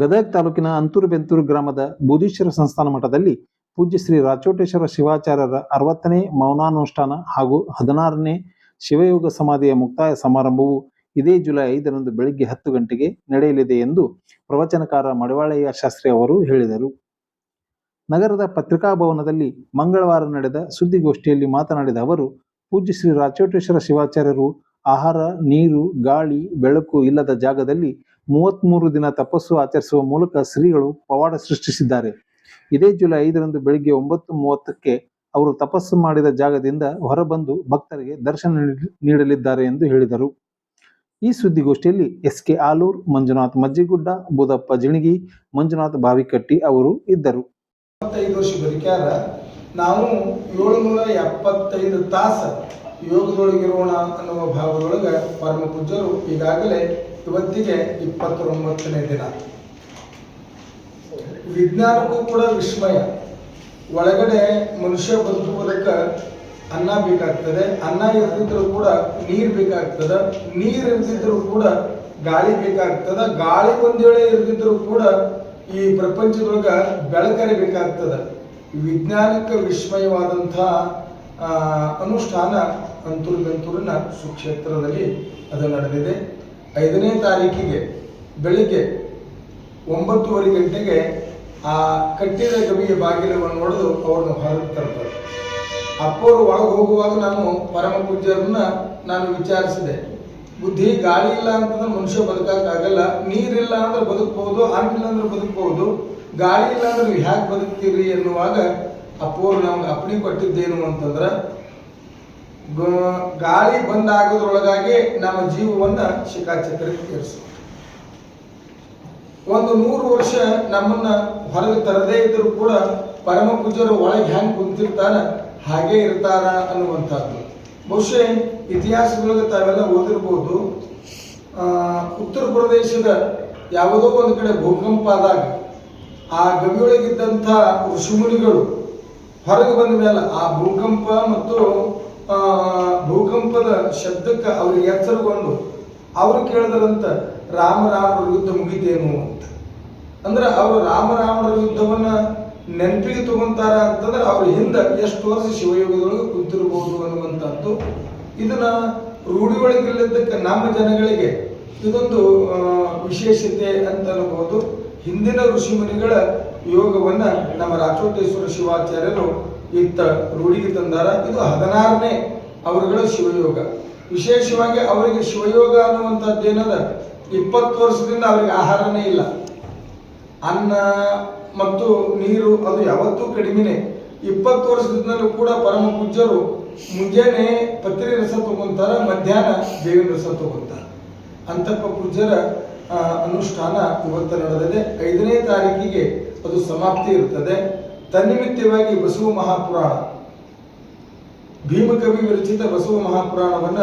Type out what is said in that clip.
ಗದಗ ತಾಲೂಕಿನ ಅಂತೂರು ಬೆಂತೂರು ಗ್ರಾಮದ ಬೂದೀಶ್ವರ ಸಂಸ್ಥಾನ ಮಠದಲ್ಲಿ ಪೂಜ್ಯ ಶ್ರೀ ರಾಚೋಟೇಶ್ವರ ಶಿವಾಚಾರ್ಯರ 60ನೇ ಮೌನಾನುಷ್ಠಾನ ಹಾಗೂ 16ನೇ ಶಿವಯೋಗ ಸಮಾಧಿಯ ಮುಕ್ತಾಯ ಸಮಾರಂಭವು ಇದೇ ಜುಲೈ 5ರಂದು ಬೆಳಿಗ್ಗೆ 10 ಗಂಟೆಗೆ ನಡೆಯಲಿದೆ ಎಂದು ಪ್ರವಚನಕಾರ ಮಡಿವಾಳಯ್ಯ ಶಾಸ್ತ್ರಿ ಅವರು ಹೇಳಿದರು. ನಗರದ ಪತ್ರಿಕಾ ಭವನದಲ್ಲಿ ಮಂಗಳವಾರ ನಡೆದ ಸುದ್ದಿಗೋಷ್ಠಿಯಲ್ಲಿ ಮಾತನಾಡಿದ ಅವರು, ಪೂಜ್ಯ ಶ್ರೀ ರಾಚೋಟೇಶ್ವರ ಶಿವಾಚಾರ್ಯರು ಆಹಾರ, ನೀರು, ಗಾಳಿ, ಬೆಳಕು ಇಲ್ಲದ ಜಾಗದಲ್ಲಿ 33 ದಿನ ತಪಸ್ಸು ಆಚರಿಸುವ ಮೂಲಕ ಶ್ರೀಗಳು ಪವಾಡ ಸೃಷ್ಟಿಸಿದ್ದಾರೆ. ಇದೇ ಜುಲೈ 5ರಂದು ಬೆಳಿಗ್ಗೆ 9:30ಕ್ಕೆ ಅವರು ತಪಸ್ಸು ಮಾಡಿದ ಜಾಗದಿಂದ ಹೊರಬಂದು ಭಕ್ತರಿಗೆ ದರ್ಶನ ನೀಡಲಿದ್ದಾರೆ ಎಂದು ಹೇಳಿದರು. ಈ ಸುದ್ದಿಗೋಷ್ಠಿಯಲ್ಲಿ ಎಸ್.ಕೆ. ಆಲೂರ್, ಮಂಜುನಾಥ್ ಮಜ್ಜಿಗುಡ್ಡ, ಬುದಪ್ಪ ಜಿಣಗಿ, ಮಂಜುನಾಥ್ ಬಾವಿಕಟ್ಟಿ ಅವರು ಇದ್ದರು. 25 ವರ್ಷ ಬದುಕ್ಯಾರ. ನಾವು 775 ತಾಸು ಯೋಗದೊಳಗಿರೋಣ ಅನ್ನುವ ಭಾವದೊಳಗೆ ಪರಮ ಪೂಜ್ಯರು ಈಗಾಗಲೇ ಇವತ್ತಿಗೆ 29ನೇ ದಿನ. ವಿಜ್ಞಾನಕ್ಕೂ ಕೂಡ ವಿಸ್ಮಯ. ಒಳಗಡೆ ಮನುಷ್ಯ ಬದುಕುವುದಕ್ಕೆ ಅನ್ನ ಬೇಕಾಗ್ತದೆ, ಅನ್ನ ಇರ್ದಿದ್ರು ಕೂಡ ನೀರು ಬೇಕಾಗ್ತದೆ, ನೀರು ಇರ್ದಿದ್ರು ಕೂಡ ಗಾಳಿ ಬೇಕಾಗ್ತದೆ, ಗಾಳಿ ಒಂದ್ ವೇಳೆ ಇರ್ದಿದ್ರು ಕೂಡ ಈ ಪ್ರಪಂಚದೊಳಗ ಬೆಳಕರೆ ಬೇಕಾಗ್ತದೆ. ವಿಜ್ಞಾನಕ್ಕೆ ವಿಸ್ಮಯವಾದಂಥ ಅನುಷ್ಠಾನ ಅಂತೂರು ಬೆಂತೂರಿನ ಸುಕ್ಷೇತ್ರದಲ್ಲಿ ಅದು ನಡೆದಿದೆ. 5ನೇ ತಾರೀಕಿಗೆ ಬೆಳಿಗ್ಗೆ 9:30 ಗಂಟೆಗೆ ಆ ಕಟ್ಟಿದ ಗವಿಯ ಬಾಗಿಲವನ್ನು ಹೊಡೆದು ಅವ್ರನ್ನ ಹೊರಗೆ ತರ್ತಾರೆ. ಅಪ್ಪವರು ಒಳಗೆ ಹೋಗುವಾಗ ನಾನು ಪರಮ ಪೂಜ್ಯರನ್ನ ವಿಚಾರಿಸಿದೆ, ಬುದ್ಧಿ ಗಾಳಿ ಇಲ್ಲ ಅಂತಂದ್ರೆ ಮನುಷ್ಯ ಬದುಕಕ್ಕಾಗಲ್ಲ, ನೀರಿಲ್ಲ ಅಂದ್ರೆ ಬದುಕಬಹುದು, ಅನ್ನಿಲ್ಲ ಅಂದ್ರೆ ಬದುಕಬಹುದು, ಗಾಳಿ ಇಲ್ಲ ಅಂದ್ರೆ ನೀವು ಹ್ಯಾಕೆ ಬದುಕ್ತೀರಿ ಎನ್ನುವಾಗ ಅಪ್ಪವರು ನಮ್ಗೆ ಅಪ್ಪಣೆ ಕೊಟ್ಟಿದ್ದೇನು ಅಂತಂದ್ರೆ, ಗಾಳಿ ಬಂದಾಗೋದ್ರೊಳಗಾಗಿ ನಮ್ಮ ಜೀವವನ್ನ ಶಿಖಾಚಕ್ರಕ್ಕೆ ಏರಿಸು. ಒಂದು 100 ವರ್ಷ ನಮ್ಮನ್ನ ಹೊರಗೆ ತರದೇ ಇದ್ರು ಕೂಡ ಪರಮ ಪೂಜ್ಯರು ಒಳಗೆ ಹ್ಯಾಂಗ್ ಕುಂತಿರ್ತಾರ ಹಾಗೆ ಇರ್ತಾರ ಅನ್ನುವಂಥದ್ದು. ಬಹುಶಃ ಇತಿಹಾಸದೊಳಗೆ ತಾವೆಲ್ಲ ಓದಿರ್ಬೋದು. ಉತ್ತರ ಪ್ರದೇಶದ ಯಾವುದೋ ಒಂದು ಕಡೆ ಭೂಕಂಪ ಆದಾಗ ಆ ಗವಿಯೊಳಗಿದ್ದಂಥ ಋಷಿಮುನಿಗಳು ಹೊರಗೆ ಬಂದ ಮೇಲೆ ಆ ಭೂಕಂಪ ಮತ್ತು ಭೂಕಂಪದ ಶಬ್ದಕ್ಕೆ ಅವ್ರಿಗೆ ಎಚ್ಚರಗೊಂಡು ಅವರು ಕೇಳಿದ್ರಂತ, ರಾಮರಾವಣರ ಯುದ್ಧ ಮುಗಿತೇನು ಅಂತ. ಅಂದ್ರೆ ಅವರು ರಾಮರಾವಣರ ಯುದ್ಧವನ್ನ ನೆನಪಿಗೆ ತಗೊಂತಾರ ಅಂತಂದ್ರೆ ಅವ್ರ ಹಿಂದೆ ಎಷ್ಟು ವರ್ಷ ಶಿವಯೋಗದೊಳಗೆ ಕುಂತಿರ್ಬೋದು ಅನ್ನುವಂಥದ್ದು. ಇದನ್ನ ರೂಢಿ ಒಳಗಿಲ್ಲದಕ್ಕೆ ನಮ್ಮ ಜನಗಳಿಗೆ ಇದೊಂದು ವಿಶೇಷತೆ ಅಂತ ಅನ್ಬೋದು. ಹಿಂದಿನ ಋಷಿಮುನಿಗಳ ಯೋಗವನ್ನ ನಮ್ಮ ರಾಚೋಟೇಶ್ವರ ಶಿವಾಚಾರ್ಯರು ಇತ್ತ ರೂಢಿಗೆ ತಂದಾರ. ಇದು 16ನೇ ಅವರುಗಳ ಶಿವಯೋಗ. ವಿಶೇಷವಾಗಿ ಅವರಿಗೆ ಶಿವಯೋಗ ಅನ್ನುವಂಥದ್ದೇನದ 20 ವರ್ಷದಿಂದ ಅವರಿಗೆ ಆಹಾರನೇ ಇಲ್ಲ, ಅನ್ನ ಮತ್ತು ನೀರು ಅದು ಯಾವತ್ತೂ ಕಡಿಮೆನೆ. 20 ವರ್ಷದಿಂದಲೂ ಕೂಡ ಪರಮ ಪೂಜ್ಯರು ಮುಂಜಾನೆ ಪತ್ರಿ ರಸ ತಗೊಂತಾರ, ಮಧ್ಯಾಹ್ನ ಬೇವಿನ ರಸ ತಗೊಂತಾರ. ಅಂತಪ್ಪ ಪೂಜ್ಯರ ಅನುಷ್ಠಾನ ಇವತ್ತು ನಡೆದಿದೆ. 5ನೇ ತಾರೀಕಿಗೆ ಅದು ಸಮಾಪ್ತಿ ಇರ್ತದೆ. ತನ್ನಿಮಿತ್ತವಾಗಿ ಬಸವ ಮಹಾಪುರಾಣ, ಭೀಮಕವಿ ವಿರಚಿತ ಬಸವ ಮಹಾಪುರಾಣವನ್ನ